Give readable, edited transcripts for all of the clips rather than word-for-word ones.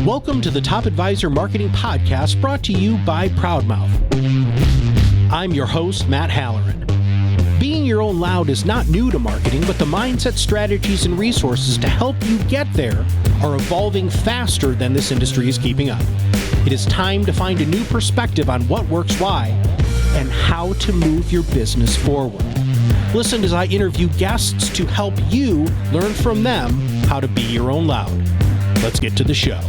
Welcome to the Top Advisor Marketing Podcast, brought to you by ProudMouth. I'm your host, Matt Halloran. Being your own loud is not new to marketing, but the mindset, strategies, and resources to help you get there are evolving faster than this industry is keeping up. It is time to find a new perspective on what works why and how to move your business forward. Listen as I interview guests to help you learn from them how to be your own loud. Let's get to the show.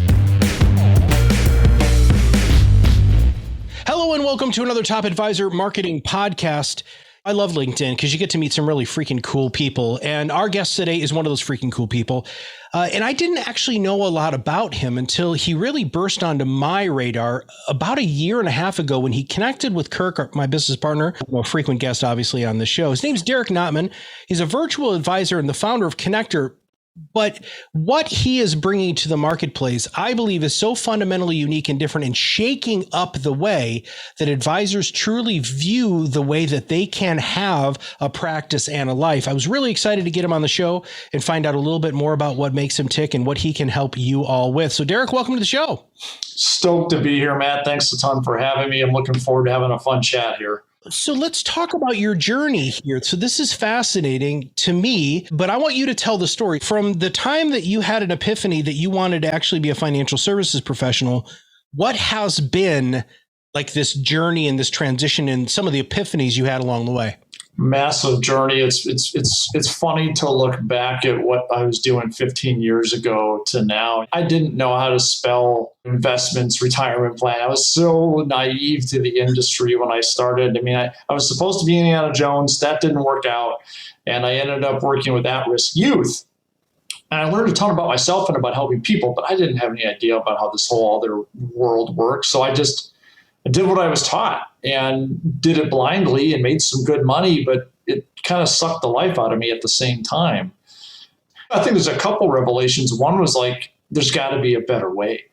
Hello and welcome to another Top Advisor Marketing Podcast. I love LinkedIn because you get to meet some really freaking cool people. And our guest today is one of those freaking cool people. And I didn't actually know a lot about him until he really burst onto my radar about a year and a half ago when he connected with Kirk, my business partner, a frequent guest, obviously, on the show. His name's Derek Notman. He's a virtual advisor and the founder of Conneqtor. But what he is bringing to the marketplace, I believe, is so fundamentally unique and different and shaking up the way that advisors truly view the way that they can have a practice and a life. I was really excited to get him on the show and find out a little bit more about what makes him tick and what he can help you all with. So, Derek, welcome to the show. Stoked to be here, Matt. Thanks a ton for having me. I'm looking forward to having a fun chat here. So let's talk about your journey here. So this is fascinating to me, but I want you to tell the story from the time that you had an epiphany that you wanted to actually be a financial services professional. What has been like this journey and this transition and some of the epiphanies you had along the way? Massive journey. It's funny to look back at what I was doing 15 years ago to now. I didn't know how to spell investments, retirement plan. I was so naive to the industry when I started. I mean, I was supposed to be Indiana Jones. That didn't work out. And I ended up working with at-risk youth. And I learned a ton about myself and about helping people, but I didn't have any idea about how this whole other world works. So I did what I was taught and did it blindly and made some good money, but it kind of sucked the life out of me at the same time. I think there's a couple revelations. One was like, there's got to be a better way.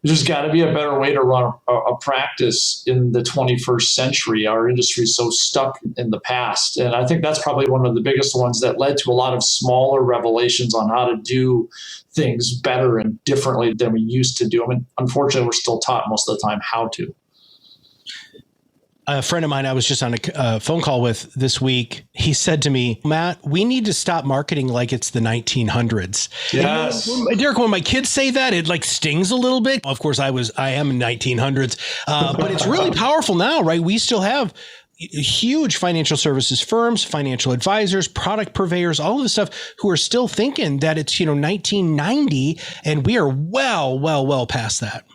There's got to be a better way to run a practice in the 21st century. Our industry is so stuck in the past. And I think that's probably one of the biggest ones that led to a lot of smaller revelations on how to do things better and differently than we used to do. I mean, unfortunately, we're still taught most of the time how to. A friend of mine I was just on a phone call with this week, he said to me, Matt, we need to stop marketing like it's the 1900s. Yes. And, Derek, when my kids say that, it like stings a little bit. Of course, I am in 1900s, but it's really powerful now, right? We still have huge financial services firms, financial advisors, product purveyors, all of the stuff who are still thinking that it's, 1990, and we are well past that.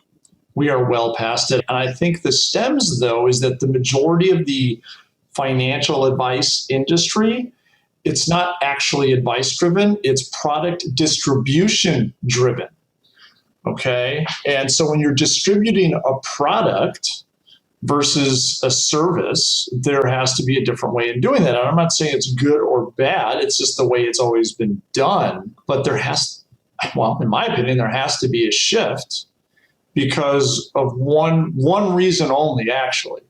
We are well past it. And I think the stems, though, is that the majority of the financial advice industry, it's not actually advice driven, it's product distribution driven. Okay. And so when you're distributing a product versus a service, there has to be a different way of doing that. And I'm not saying it's good or bad, it's just the way it's always been done. But in my opinion, there has to be a shift. Because of one reason only, actually.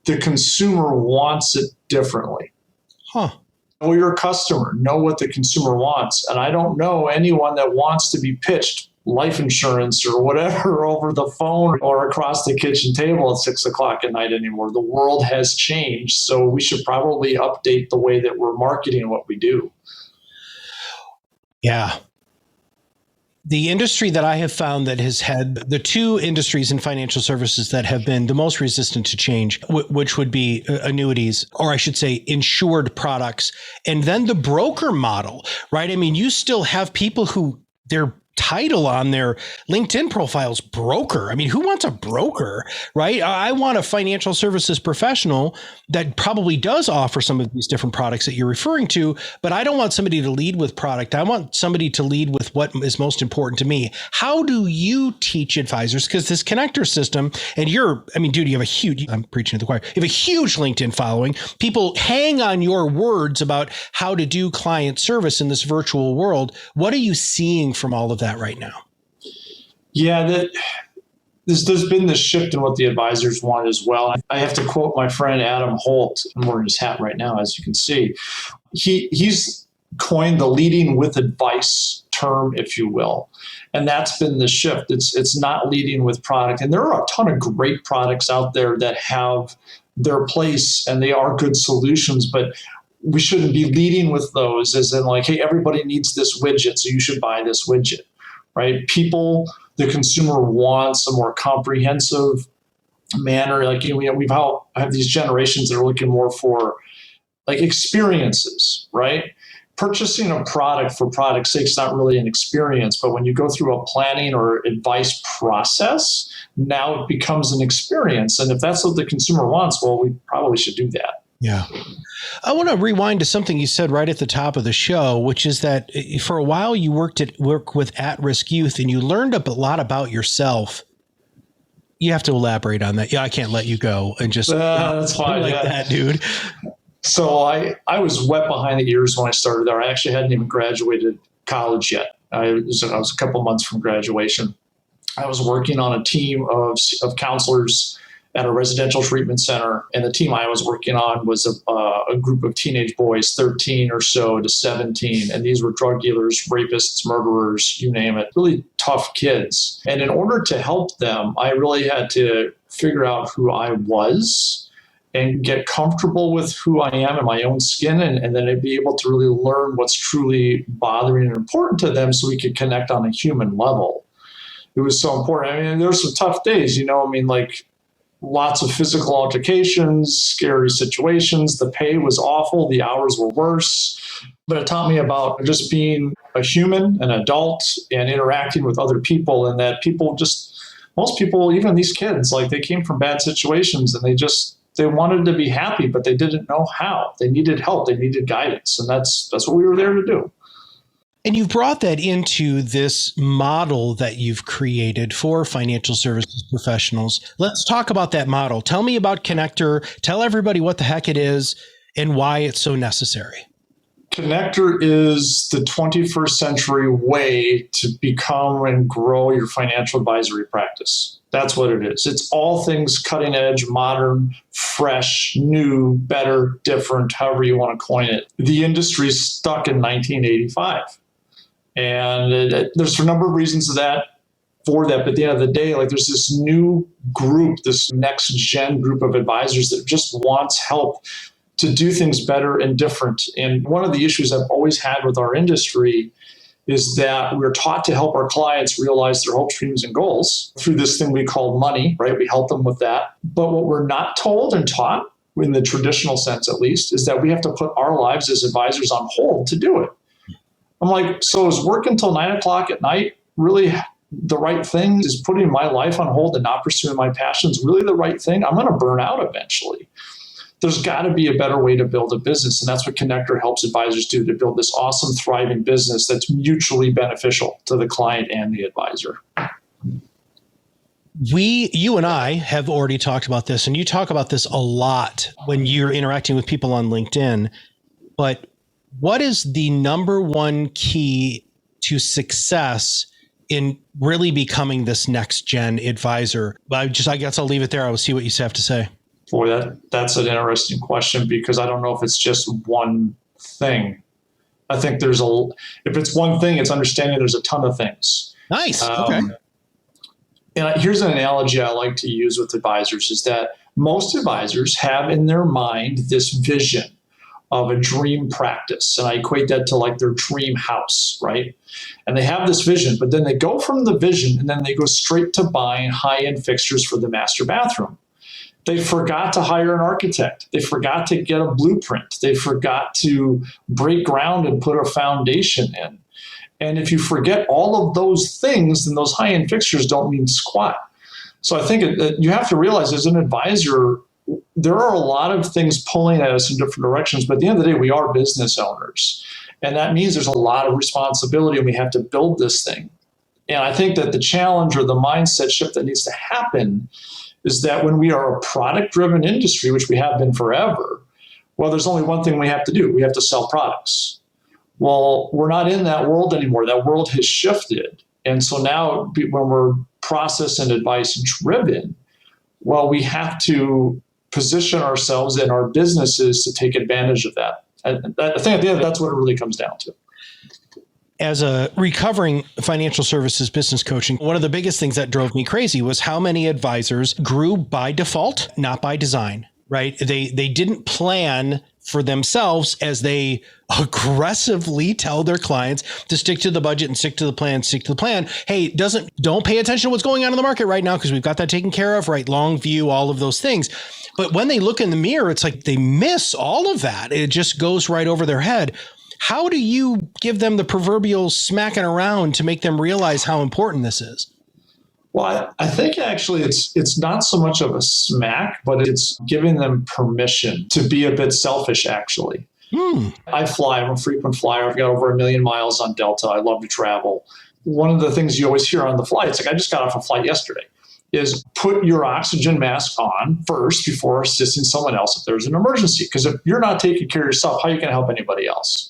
The consumer wants it differently. Know your customer, know what the consumer wants. And I don't know anyone that wants to be pitched life insurance or whatever over the phone or across the kitchen table at 6 o'clock at night anymore. The world has changed, so we should probably update the way that we're marketing what we do. Yeah. The industry that I have found that has had the two industries in financial services that have been the most resistant to change, which would be annuities, or I should say insured products, and then the broker model, right? I mean, you still have people who their title on their LinkedIn profiles, broker. I mean, who wants a broker, right? I want a financial services professional that probably does offer some of these different products that you're referring to, but I don't want somebody to lead with product. I want somebody to lead with what is most important to me. How do you teach advisors? Because this Conneqtor system, and you have a huge, I'm preaching to the choir, you have a huge LinkedIn following. People hang on your words about how to do client service in this virtual world. What are you seeing from all of that right now? Yeah, there's been this shift in what the advisors want as well. I have to quote my friend Adam Holt. I'm wearing his hat right now, as you can see. He's coined the leading with advice term, if you will. And that's been the shift. It's not leading with product. And there are a ton of great products out there that have their place and they are good solutions, but we shouldn't be leading with those as in like, hey, everybody needs this widget, so you should buy this widget, right? People, the consumer wants a more comprehensive manner. Like, we've have these generations that are looking more for like experiences, right? Purchasing a product for product's sake is not really an experience, but when you go through a planning or advice process, now it becomes an experience. And if that's what the consumer wants, well, we probably should do that. Yeah. I want to rewind to something you said right at the top of the show, which is that for a while you worked with at-risk youth and you learned a lot about yourself. You have to elaborate on that. Yeah, I can't let you go and just that's fine, like that, dude. So I was wet behind the ears when I started there. I actually hadn't even graduated college yet. I was a couple months from graduation. I was working on a team of counselors at a residential treatment center, and the team I was working on was a group of teenage boys, 13 or so to 17, and these were drug dealers, rapists, murderers, you name it, really tough kids. And in order to help them, I really had to figure out who I was and get comfortable with who I am in my own skin, and then I'd be able to really learn what's truly bothering and important to them so we could connect on a human level. It was so important. I mean, there were some tough days, like lots of physical altercations, scary situations. The pay was awful. The hours were worse. But it taught me about just being a human, an adult, and interacting with other people, and that most people, even these kids, like they came from bad situations and they wanted to be happy, but they didn't know how. They needed help. They needed guidance. And that's what we were there to do. And you've brought that into this model that you've created for financial services professionals. Let's talk about that model. Tell me about Conneqtor. Tell everybody what the heck it is and why it's so necessary. Conneqtor is the 21st century way to become and grow your financial advisory practice. That's what it is. It's all things cutting edge, modern, fresh, new, better, different, however you want to coin it. The industry's stuck in 1985. And there's a number of reasons for that. But at the end of the day, like there's this new group, this next gen group of advisors that just wants help to do things better and different. And one of the issues I've always had with our industry is that we're taught to help our clients realize their hopes, dreams, and goals through this thing we call money, right? We help them with that. But what we're not told and taught, in the traditional sense at least, is that we have to put our lives as advisors on hold to do it. I'm like, so is work until 9 o'clock at night really the right thing? Is putting my life on hold and not pursuing my passions really the right thing? I'm going to burn out eventually. There's got to be a better way to build a business. And that's what Conneqtor helps advisors do, to build this awesome, thriving business that's mutually beneficial to the client and the advisor. You and I have already talked about this, and you talk about this a lot when you're interacting with people on LinkedIn. But what is the number one key to success in really becoming this next gen advisor? I guess I'll leave it there. I will see what you have to say. Boy, that's an interesting question, because I don't know if it's just one thing. I think if it's one thing, it's understanding there's a ton of things. Nice. Okay. And here's an analogy I like to use with advisors, is that most advisors have in their mind this vision of a dream practice. And I equate that to like their dream house, right? And they have this vision, but then they go from the vision and then they go straight to buying high-end fixtures for the master bathroom. They forgot to hire an architect. They forgot to get a blueprint. They forgot to break ground and put a foundation in. And if you forget all of those things, then those high-end fixtures don't mean squat. So I think you have to realize, as an advisor, there are a lot of things pulling at us in different directions, but at the end of the day, we are business owners. And that means there's a lot of responsibility, and we have to build this thing. And I think that the challenge or the mindset shift that needs to happen is that when we are a product-driven industry, which we have been forever, well, there's only one thing we have to do. We have to sell products. Well, we're not in that world anymore. That world has shifted. And so now when we're process and advice driven, well, we have to position ourselves in our businesses to take advantage of that. I think at the end, that's what it really comes down to. As a recovering financial services business coaching, one of the biggest things that drove me crazy was how many advisors grew by default, not by design, right? They didn't plan for themselves as they aggressively tell their clients to stick to the budget and stick to the plan. Hey, don't pay attention to what's going on in the market right now because we've got that taken care of, right? Long view, all of those things. But when they look in the mirror, it's like they miss all of that. It just goes right over their head. How do you give them the proverbial smacking around to make them realize how important this is? Well, I think actually it's not so much of a smack, but it's giving them permission to be a bit selfish, actually. I fly. I'm a frequent flyer. I've got over 1 million miles on Delta. I love to travel. One of the things you always hear on the flights, like I just got off a flight yesterday, is put your oxygen mask on first before assisting someone else if there's an emergency. Because if you're not taking care of yourself, how are you going to help anybody else?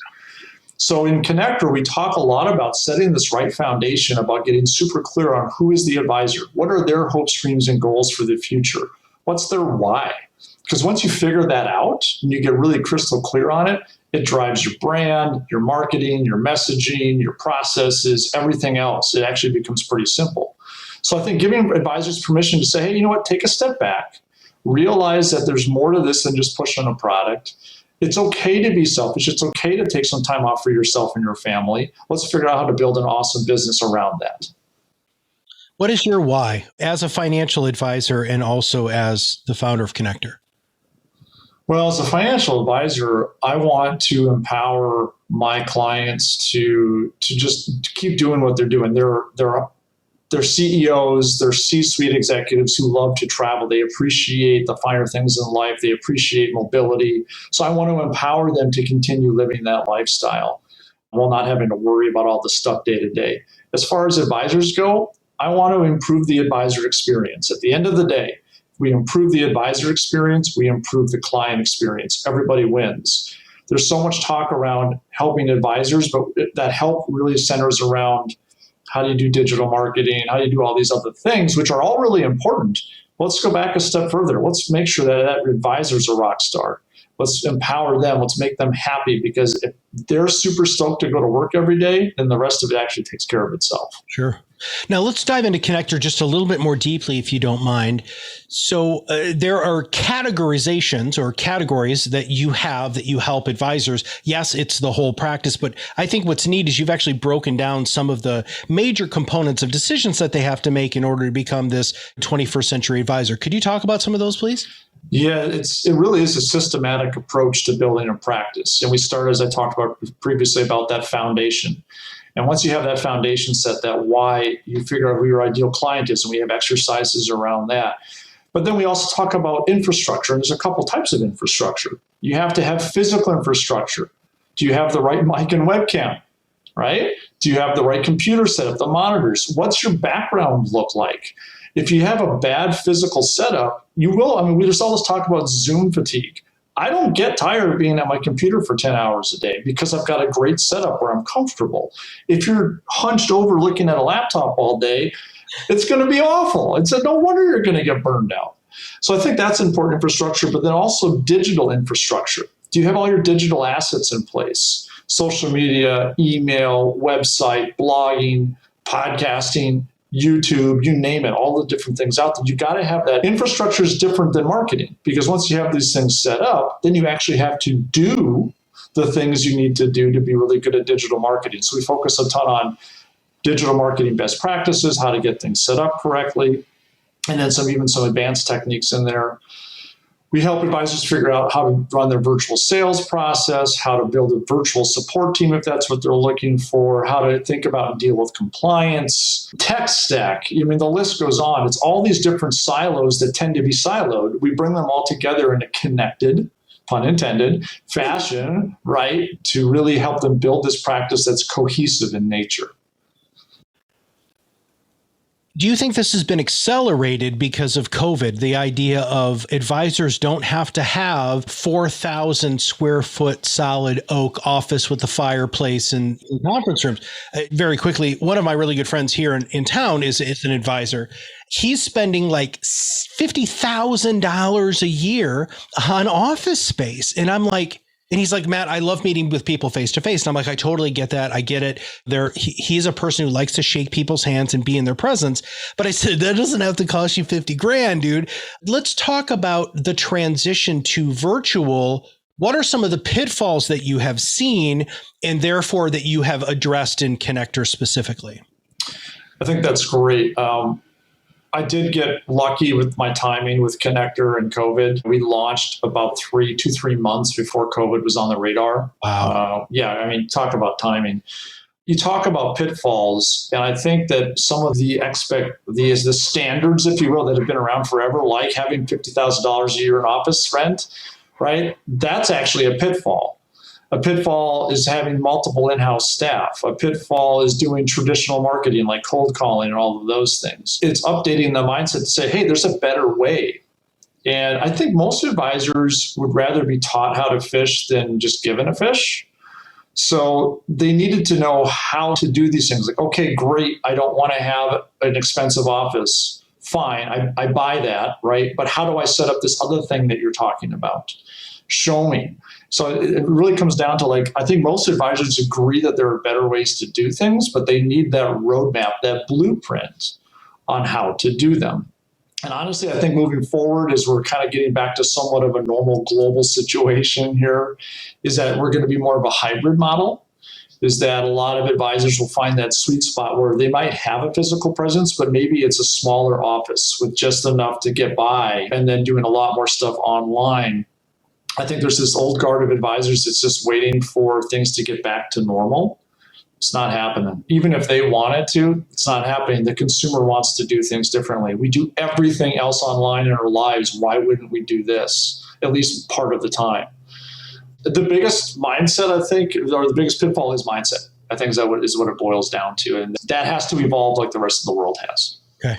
So in Conneqtor, we talk a lot about setting this right foundation, about getting super clear on who is the advisor, what are their hopes, dreams, and goals for the future, what's their why. Because once you figure that out and you get really crystal clear on it, it drives your brand, your marketing, your messaging, your processes, everything else. It actually becomes pretty simple. So I think giving advisors permission to say, hey, you know what, take a step back, realize that there's more to this than just pushing a product. It's okay to be selfish. It's okay to take some time off for yourself and your family. Let's figure out how to build an awesome business around that. What is your why as a financial advisor and also as the founder of Conneqtor? Well, as a financial advisor, I want to empower my clients to just keep doing what they're doing. They're CEOs, they're C-suite executives who love to travel. They appreciate the finer things in life. They appreciate mobility. So I want to empower them to continue living that lifestyle while not having to worry about all the stuff day to day. As far as advisors go, I want to improve the advisor experience. At the end of the day, if we improve the advisor experience, we improve the client experience. Everybody wins. There's so much talk around helping advisors, but that help really centers around how do you do digital marketing? How do you do all these other things, which are all really important? Let's go back a step further. Let's make sure that advisor's a rock star. Let's empower them. Let's make them happy, because if they're super stoked to go to work every day, then the rest of it actually takes care of itself. Sure. Now let's dive into Conneqtor just a little bit more deeply, if you don't mind. So there are categorizations or categories that you have that you help advisors. Yes, it's the whole practice, but I think what's neat is you've actually broken down some of the major components of decisions that they have to make in order to become this 21st century advisor. Could you talk about some of those, please? Yeah, it really is a systematic approach to building a practice. And we start, as I talked about previously, about that foundation. And once you have that foundation set, that why, you figure out who your ideal client is, and we have exercises around that. But then we also talk about infrastructure, and there's a couple types of infrastructure. You have to have physical infrastructure. Do you have the right mic and webcam, right? Do you have the right computer setup, the monitors? What's your background look like? If you have a bad physical setup, you will. I mean, we just always talk about Zoom fatigue. I don't get tired of being at my computer for 10 hours a day because I've got a great setup where I'm comfortable. If you're hunched over looking at a laptop all day, it's going to be awful. It's no wonder you're going to get burned out. So I think that's important infrastructure, but then also digital infrastructure. Do you have all your digital assets in place? Social media, email, website, blogging, podcasting, YouTube, you name it, all the different things out there. You got to have that. Infrastructure is different than marketing, because once you have these things set up, then you actually have to do the things you need to do to be really good at digital marketing. So we focus a ton on digital marketing best practices, how to get things set up correctly, and then some advanced techniques in there. We help advisors figure out how to run their virtual sales process, how to build a virtual support team if that's what they're looking for, how to think about and deal with compliance, tech stack. I mean, the list goes on. It's all these different silos that tend to be siloed. We bring them all together in a connected, pun intended, fashion, right, to really help them build this practice that's cohesive in nature. Do you think this has been accelerated because of COVID? The idea of advisors don't have to have 4,000 square foot solid oak office with the fireplace and conference rooms. Very quickly, one of my really good friends here in town is an advisor. He's spending like $50,000 a year on office space. And I'm like, And he's like, Matt, I love meeting with people face to face. And I'm like, I totally get that. I get it. He's a person who likes to shake people's hands and be in their presence. But I said, that doesn't have to cost you 50 grand, dude. Let's talk about the transition to virtual. What are some of the pitfalls that you have seen and therefore that you have addressed in Conneqtor specifically? I think that's great. I did get lucky with my timing with Conneqtor and COVID. We launched about 3 months before COVID was on the radar. Wow. Talk about timing. You talk about pitfalls, and I think that some of the standards, if you will, that have been around forever, like having $50,000 a year in office rent, right? That's actually a pitfall. A pitfall is having multiple in-house staff. A pitfall is doing traditional marketing like cold calling and all of those things. It's updating the mindset to say, hey, there's a better way. And I think most advisors would rather be taught how to fish than just given a fish. So they needed to know how to do these things. Like, okay, great. I don't want to have an expensive office. Fine, I buy that, right? But how do I set up this other thing that you're talking about? Show me. So it really comes down to, like, I think most advisors agree that there are better ways to do things, but they need that roadmap, that blueprint on how to do them. And honestly, I think moving forward, as we're kind of getting back to somewhat of a normal global situation here, is that we're going to be more of a hybrid model. Is that a lot of advisors will find that sweet spot where they might have a physical presence, but maybe it's a smaller office with just enough to get by and then doing a lot more stuff online. I think there's this old guard of advisors that's just waiting for things to get back to normal. It's not happening. Even if they want it to, it's not happening. The consumer wants to do things differently. We do everything else online in our lives. Why wouldn't we do this, at least part of the time? The biggest mindset, I think, or the biggest pitfall is mindset. I think is what it boils down to. And that has to evolve like the rest of the world has. Okay.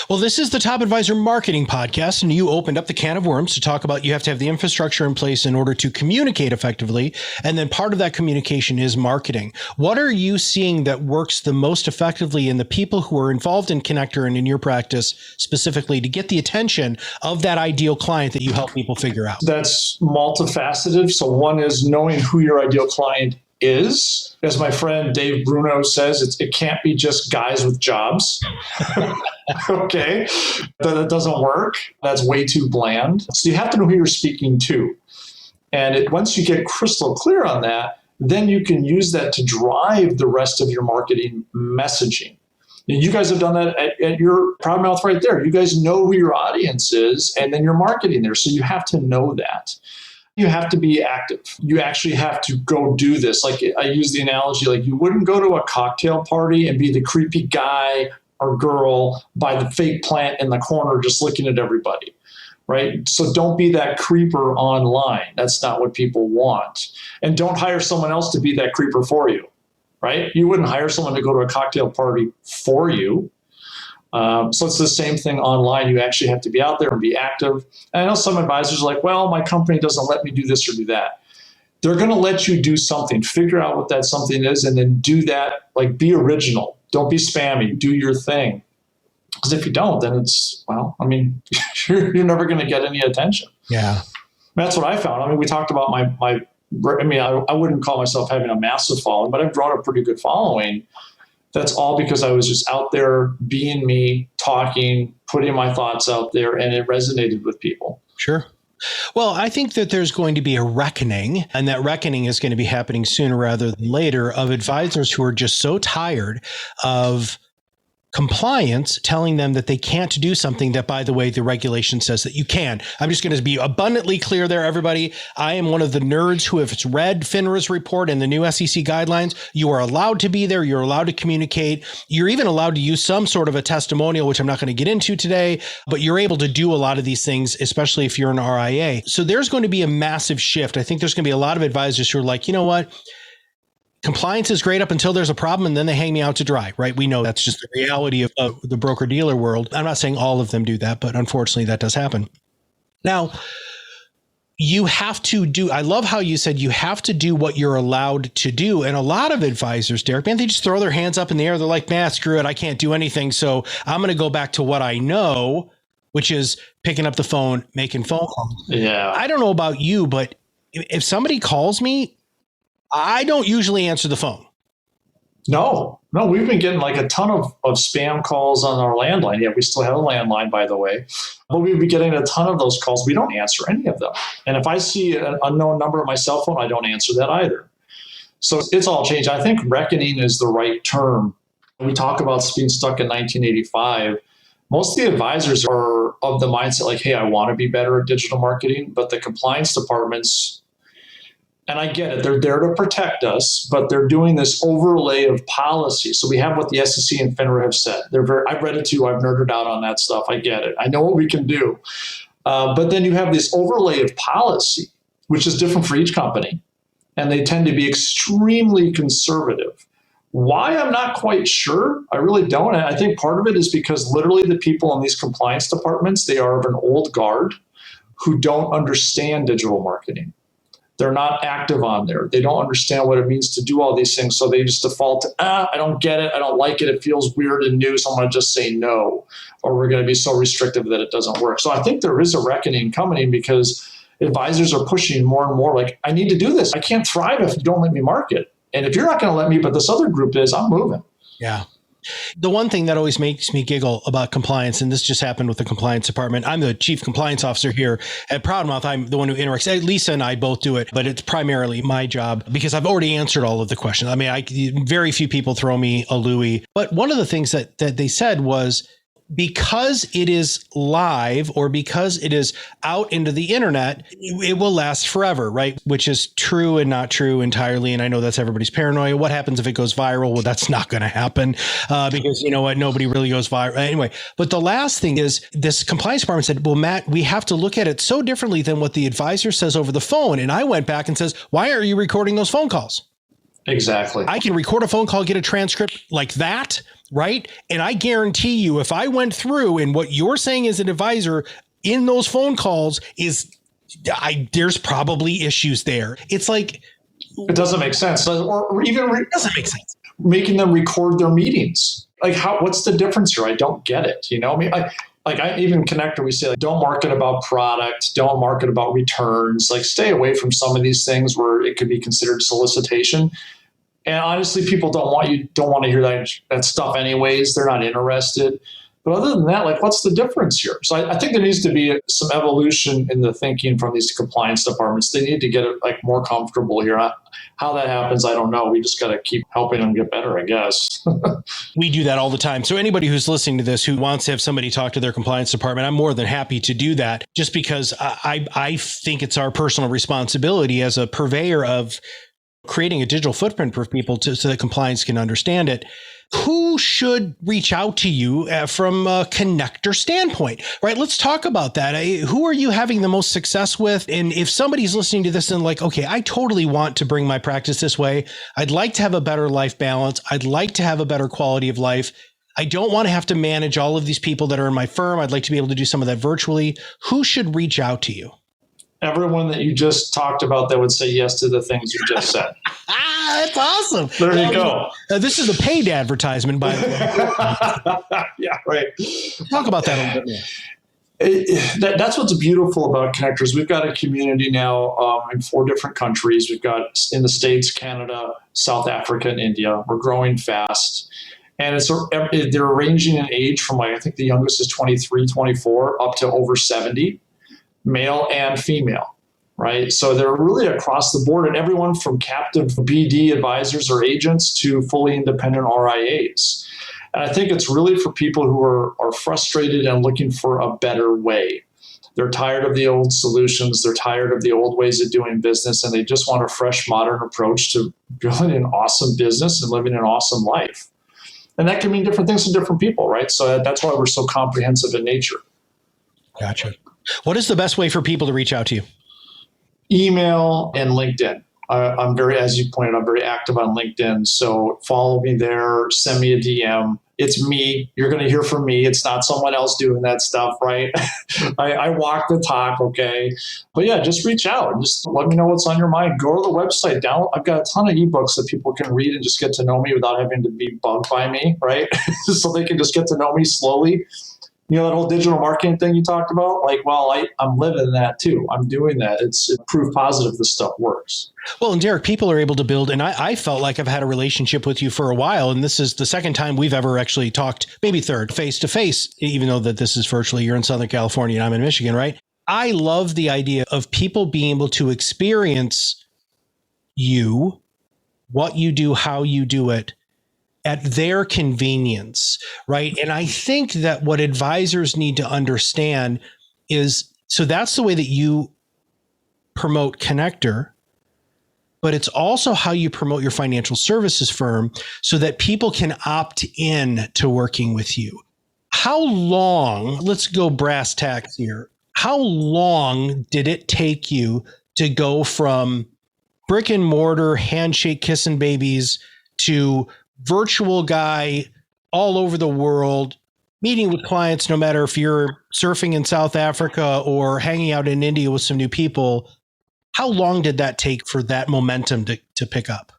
Well, this is the Top Advisor Marketing Podcast, and you opened up the can of worms to talk about you have to have the infrastructure in place in order to communicate effectively. And then part of that communication is marketing. What are you seeing that works the most effectively in the people who are involved in Conneqtor and in your practice specifically to get the attention of that ideal client that you help people figure out? That's multifaceted. So one is knowing who your ideal client is. As my friend Dave Bruno says, it can't be just guys with jobs. Okay, that doesn't work. That's way too bland. So you have to know who you're speaking to. And once you get crystal clear on that, then you can use that to drive the rest of your marketing messaging. And you guys have done that at your ProudMouth right there. You guys know who your audience is, and then you're marketing there. So you have to know that. You have to be active. You actually have to go do this. Like I use the analogy, like you wouldn't go to a cocktail party and be the creepy guy or girl by the fake plant in the corner just looking at everybody, right? So don't be that creeper online. That's not what people want. And don't hire someone else to be that creeper for you, right? You wouldn't hire someone to go to a cocktail party for you. So it's the same thing online. You actually have to be out there and be active. And I know some advisors are like, well, my company doesn't let me do this or do that. They're going to let you do something, figure out what that something is, and then do that. Like, be original. Don't be spammy. Do your thing. Because if you don't, then it's, well, I mean, you're never going to get any attention. Yeah. That's what I found. I mean, we talked about I wouldn't call myself having a massive following, but I've grown a pretty good following. That's all because I was just out there being me, talking, putting my thoughts out there, and it resonated with people. Sure. Well, I think that there's going to be a reckoning, and that reckoning is going to be happening sooner rather than later, of advisors who are just so tired of compliance telling them that they can't do something that, by the way, the regulation says that you can. I'm just going to be abundantly clear there, everybody. I am one of the nerds who have read FINRA's report and the new SEC guidelines. You are allowed to be there. You're allowed to communicate. You're even allowed to use some sort of a testimonial, which I'm not going to get into today, but you're able to do a lot of these things, especially if you're an RIA. So there's going to be a massive shift. I think there's going to be a lot of advisors who are like, you know what? Compliance is great up until there's a problem, and then they hang me out to dry, right? We know that's just the reality of the broker-dealer world. I'm not saying all of them do that, but unfortunately that does happen. Now, you have to do, I love how you said you have to do what you're allowed to do. And a lot of advisors, Derek, man, they just throw their hands up in the air. They're like, nah, screw it. I can't do anything. So I'm going to go back to what I know, which is picking up the phone, making phone calls. Yeah. I don't know about you, but if somebody calls me, I don't usually answer the phone. No, we've been getting like a ton of spam calls on our landline. Yeah, we still have a landline, by the way. But we've been getting a ton of those calls. We don't answer any of them. And if I see an unknown number on my cell phone, I don't answer that either. So it's all changed. I think reckoning is the right term. We talk about being stuck in 1985. Most of the advisors are of the mindset like, hey, I want to be better at digital marketing, but the compliance departments, and I get it, they're there to protect us, but they're doing this overlay of policy. So we have what the SEC and FINRA have said. I've read it too. I've nerded out on that stuff. I get it. I know what we can do. But then you have this overlay of policy, which is different for each company. And they tend to be extremely conservative. Why? I'm not quite sure. I really don't. And I think part of it is because literally the people in these compliance departments, they are of an old guard who don't understand digital marketing. They're not active on there. They don't understand what it means to do all these things. So they just default to, I don't get it. I don't like it. It feels weird and new. So I'm going to just say no, or we're going to be so restrictive that it doesn't work. So I think there is a reckoning coming because advisors are pushing more and more like, I need to do this. I can't thrive if you don't let me market. And if you're not going to let me, but this other group is, I'm moving. Yeah. The one thing that always makes me giggle about compliance, and this just happened with the compliance department. I'm the chief compliance officer here at ProudMouth. I'm the one who interacts. Lisa and I both do it, but it's primarily my job because I've already answered all of the questions. I mean, very few people throw me a Louis. But one of the things that they said was, because it is live or because it is out into the internet, it will last forever, right? Which is true and not true entirely. And I know that's everybody's paranoia. What happens if it goes viral? Well, that's not going to happen because you know what? Nobody really goes viral anyway. But the last thing is this compliance department said, well, Matt, we have to look at it so differently than what the advisor says over the phone. And I went back and says, why are you recording those phone calls? Exactly. I can record a phone call, get a transcript like that, right? And I guarantee you, if I went through and what you're saying as an advisor in those phone calls is, there's probably issues there. It's like, it doesn't make sense. Or even it doesn't make sense. Making them record their meetings. Like, what's the difference here? I don't get it. You know, I mean, even Conneqtor, we say, like, don't market about product, don't market about returns, like stay away from some of these things where it could be considered solicitation. And honestly, people don't want to hear that stuff anyways. They're not interested. But other than that, like, what's the difference here? So I think there needs to be some evolution in the thinking from these compliance departments. They need to get it like more comfortable here. How that happens, I don't know. We just got to keep helping them get better, I guess. We do that all the time. So anybody who's listening to this who wants to have somebody talk to their compliance department, I'm more than happy to do that, just because I think it's our personal responsibility as a purveyor of creating a digital footprint for people so that compliance can understand it. Who should reach out to you from a Conneqtor standpoint, right? Let's talk about that. Who are you having the most success with? And if somebody's listening to this and like, okay, I totally want to bring my practice this way. I'd like to have a better life balance. I'd like to have a better quality of life. I don't want to have to manage all of these people that are in my firm. I'd like to be able to do some of that virtually. Who should reach out to you? Everyone that you just talked about that would say yes to the things you just said. That's awesome. There you go. This is a paid advertisement, by the way. Yeah, right. Talk about that a little bit more. That's what's beautiful about Conneqtors. We've got a community now in 4 different countries. We've got in the States, Canada, South Africa, and India. We're growing fast. And they're ranging in age from, like, I think the youngest is 23, 24, up to over 70. Male and female, right? So they're really across the board, and everyone from captive BD advisors or agents to fully independent RIAs. And I think it's really for people who are frustrated and looking for a better way. They're tired of the old solutions. They're tired of the old ways of doing business, and they just want a fresh, modern approach to building an awesome business and living an awesome life. And that can mean different things to different people, right? So that's why we're so comprehensive in nature. Gotcha. What is the best way for people to reach out to you? Email and LinkedIn. I'm as you pointed out, I'm very active on LinkedIn. So follow me there, send me a DM. It's me. You're going to hear from me. It's not someone else doing that stuff, right? I walk the talk, okay? But yeah, just reach out. Just let me know what's on your mind. Go to the website. I've got a ton of ebooks that people can read and just get to know me without having to be bugged by me, right? So they can just get to know me slowly. You know, that whole digital marketing thing you talked about? Like, well, I'm living that too. I'm doing that. It's proof positive this stuff works. Well, and Derek, people are able to build, and I felt like I've had a relationship with you for a while, and this is the second time we've ever actually talked, maybe third, face to face, even though that this is virtually. You're in Southern California and I'm in Michigan, right? I love the idea of people being able to experience you, what you do, how you do it, at their convenience, right? And I think that what advisors need to understand is, so that's the way that you promote Conneqtor, but it's also how you promote your financial services firm so that people can opt in to working with you. How long, let's go brass tacks here. How long did it take you to go from brick and mortar, handshake, kissing babies to virtual guy all over the world, meeting with clients, no matter if you're surfing in South Africa or hanging out in India with some new people? How long did that take for that momentum to pick up?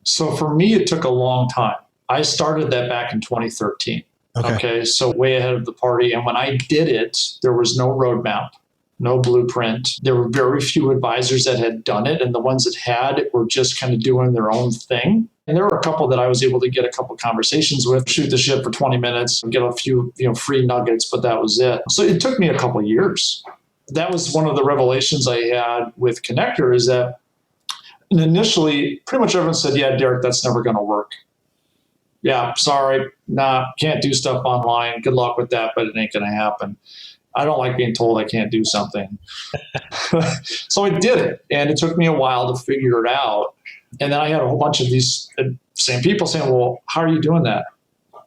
So for me, it took a long time. I started that back in 2013. Okay. So way ahead of the party. And when I did it, there was no roadmap, no blueprint. There were very few advisors that had done it. And the ones that had were just kind of doing their own thing. And there were a couple that I was able to get a couple conversations with, shoot the shit for 20 minutes, get a few, free nuggets, but that was it. So it took me a couple years. That was one of the revelations I had with Conneqtor, is that initially pretty much everyone said, yeah, Derek, that's never going to work. Yeah, sorry, nah, can't do stuff online. Good luck with that, but it ain't going to happen. I don't like being told I can't do something. So I did it, and it took me a while to figure it out. And then I had a whole bunch of these same people saying, well, how are you doing that?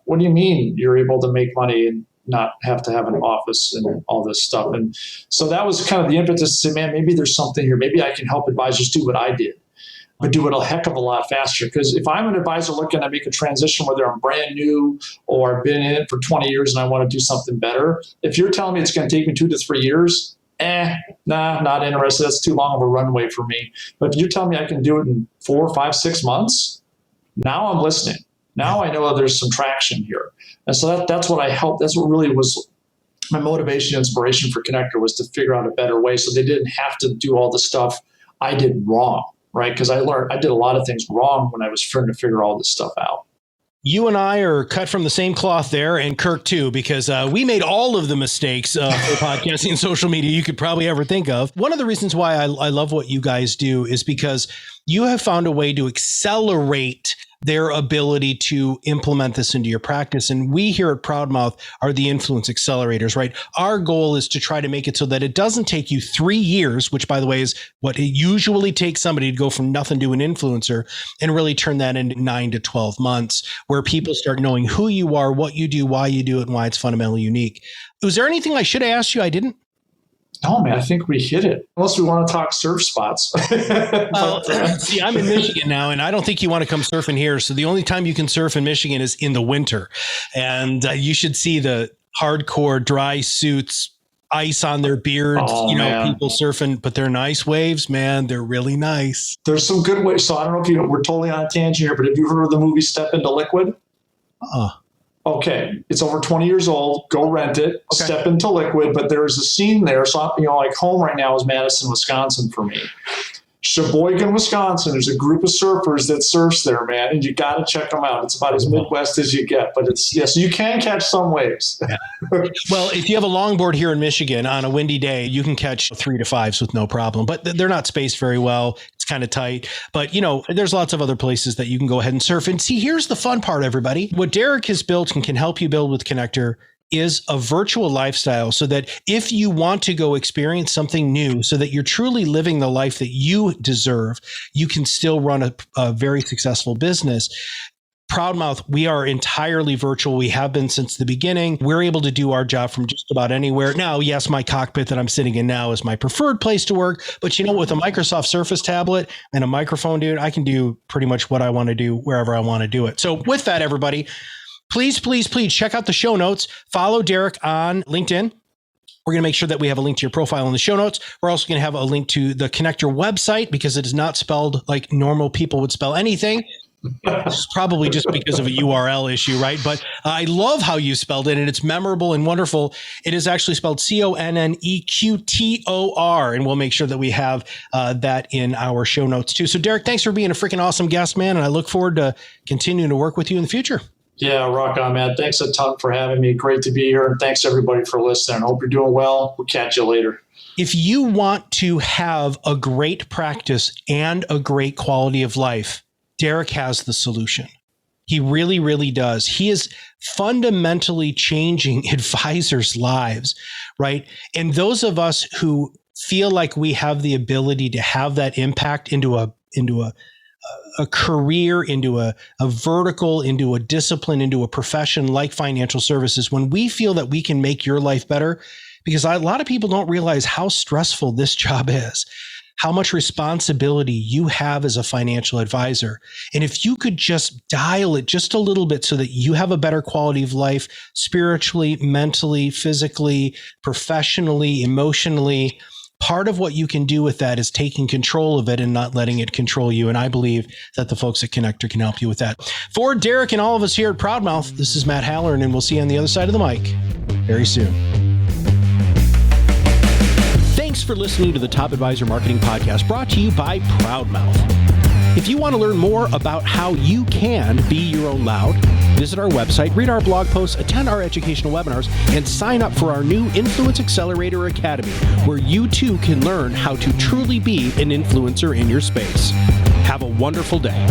What do you mean you're able to make money and not have to have an office and all this stuff? And so that was kind of the impetus to say, man, maybe there's something here. Maybe I can help advisors do what I did, but do it a heck of a lot faster. Because if I'm an advisor looking to make a transition, whether I'm brand new or I've been in it for 20 years and I want to do something better, if you're telling me it's going to take me 2 to 3 years, nah, not interested. That's too long of a runway for me. But if you're telling me I can do it in 4, 5, 6 months, now I'm listening. Now I know there's some traction here. And so that's what I helped. That's what really was my motivation, inspiration for Conneqtor, was to figure out a better way so they didn't have to do all the stuff I did wrong, right? Because I did a lot of things wrong when I was trying to figure all this stuff out. You and I are cut from the same cloth there, and Kirk too, because we made all of the mistakes for podcasting and social media you could probably ever think of. One of the reasons why I love what you guys do is because you have found a way to accelerate their ability to implement this into your practice. And we here at ProudMouth are the influence accelerators, right? Our goal is to try to make it so that it doesn't take you 3 years, which by the way is what it usually takes somebody to go from nothing to an influencer, and really turn that into 9 to 12 months, where people start knowing who you are, what you do, why you do it, and why it's fundamentally unique. Was there anything I should have asked you I didn't? No, man, I think we hit it. Unless we want to talk surf spots. See, I'm in Michigan now, and I don't think you want to come surfing here. So the only time you can surf in Michigan is in the winter. And you should see the hardcore dry suits, ice on their beards, man. People surfing, but they're nice waves, man. They're really nice. There's some good waves. So I don't know if we're totally on a tangent here, but have you heard of the movie Step Into Liquid? Okay, it's over 20 years old. Go rent it. Okay. Step Into Liquid. But there's a scene there. So, like home right now is Madison, Wisconsin for me. Sheboygan, Wisconsin. There's a group of surfers that surfs there, man, and you got to check them out. It's about as Midwest as you get, but so you can catch some waves. Yeah. Well, if you have a longboard here in Michigan on a windy day, you can catch 3 to 5s with no problem, but they're not spaced very well. It's kind of tight, but there's lots of other places that you can go ahead and surf. And see, here's the fun part, everybody. What Derek has built and can help you build with Conneqtor is a virtual lifestyle, so that if you want to go experience something new, so that you're truly living the life that you deserve, you can still run a very successful business. ProudMouth, we are entirely virtual. We have been since the beginning. We're able to do our job from just about anywhere. Now, yes, my cockpit that I'm sitting in now is my preferred place to work. But with a Microsoft Surface tablet and a microphone, dude, I can do pretty much what I want to do wherever I want to do it. So with that, everybody, please check out the show notes. Follow Derek on LinkedIn. We're going to make sure that we have a link to your profile in the show notes. We're also going to have a link to the Conneqtor website, because it is not spelled like normal people would spell anything. It's probably just because of a URL issue, right? But I love how you spelled it, and it's memorable and wonderful. It is actually spelled Conneqtor, and we'll make sure that we have that in our show notes too. So, Derek, thanks for being a freaking awesome guest, man, and I look forward to continuing to work with you in the future. Yeah, rock on, man. Thanks a ton for having me. Great to be here, and thanks everybody for listening. Hope you're doing well. We'll catch you later. If you want to have a great practice and a great quality of life, Derek has the solution. He really, really does. He is fundamentally changing advisors' lives, right? And those of us who feel like we have the ability to have that impact into a career, into a vertical, into a discipline, into a profession like financial services, when we feel that we can make your life better, because a lot of people don't realize how stressful this job is, how much responsibility you have as a financial advisor. And if you could just dial it just a little bit so that you have a better quality of life, spiritually, mentally, physically, professionally, emotionally, part of what you can do with that is taking control of it and not letting it control you. And I believe that the folks at Conneqtor can help you with that. For Derek and all of us here at ProudMouth, this is Matt Halloran, and we'll see you on the other side of the mic very soon. Thanks for listening to the Top Advisor Marketing Podcast, brought to you by ProudMouth. If you want to learn more about how you can be your own loud, visit our website, read our blog posts, attend our educational webinars, and sign up for our new Influence Accelerator Academy, where you too can learn how to truly be an influencer in your space. Have a wonderful day.